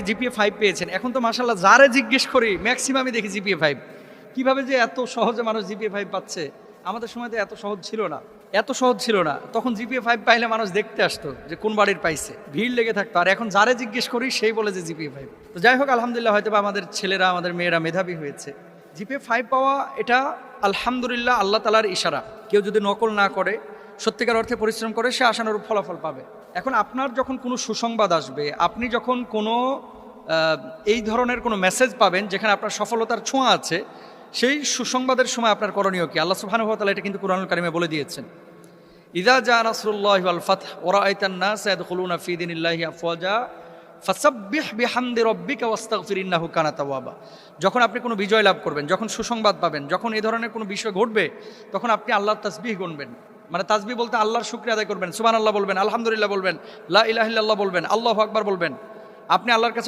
GPA 5 পেয়েছেন, এখন তো মাশাআল্লাহ যারে জিজ্ঞেস করি ম্যাক্সিমামই দেখি জিপিএ 5। কিভাবে যে এত সহজে মানুষ জিপিএ 5 পাচ্ছে? আমাদের সময় তো এত সহজ ছিল না, এত সহজ ছিল না। তখন জিপিএ 5 পাইলে মানুষ দেখতে আসতো যে কোন বাড়ির পাইছে, ভিড় লেগে থাকতো। আর এখন যারে জিজ্ঞেস করি সেই বলে যে জিপিএ 5। তো যাই হোক, আলহামদুলিল্লাহ হয়তো বা আমাদের ছেলেরা আমাদের মেয়েরা মেধাবী হয়েছে। জিপিএ 5 পাওয়া এটা আলহামদুলিল্লাহ আল্লাহ তাআলার ইশারা। কেউ যদি নকল না করে, সত্যিকার অর্থে পরিশ্রম করে, সে আশানুরূপ ফলাফল পাবে। এখন আপনার যখন কোনো সুসংবাদ আসবে, আপনি যখন কোনো এই ধরনের কোনো মেসেজ পাবেন যেখানে আপনার সফলতার ছোঁয়া আছে, সেই সুসংবাদের সময় আপনার করণীয় কি? আল্লাহ সুবহানাহু ওয়া তাআলা এটা কিন্তু কুরআনুল কারীমে বলে দিয়েছেন। ইযা জা নাসরুল্লাহি ওয়াল ফাতহ ওয়া রাআইতান নাসা ইয়াদখুলুনা ফি দীনিল্লাহি আফওয়াজা ফাসাব্বিহ বিহামদি রাব্বিকা ওয়াস্তাগফির ইন্নাহু কানা তাওয়াবা। যখন আপনি কোনো বিজয় লাভ করবেন, যখন সুসংবাদ পাবেন, যখন এই ধরনের কোনো বিষয় ঘটবে, তখন আপনি আল্লাহর তাসবিহ গুনবেন। মানে তাসবিহ বলতে আল্লাহর শুকরিয়া আদায় করবেন, সুবহানাল্লাহ বলবেন, আলহামদুলিল্লাহ বলবেন, লা ইলাহা ইল্লাল্লাহ বলবেন, আল্লাহু আকবার বলবেন। আপনি আল্লাহর কাছে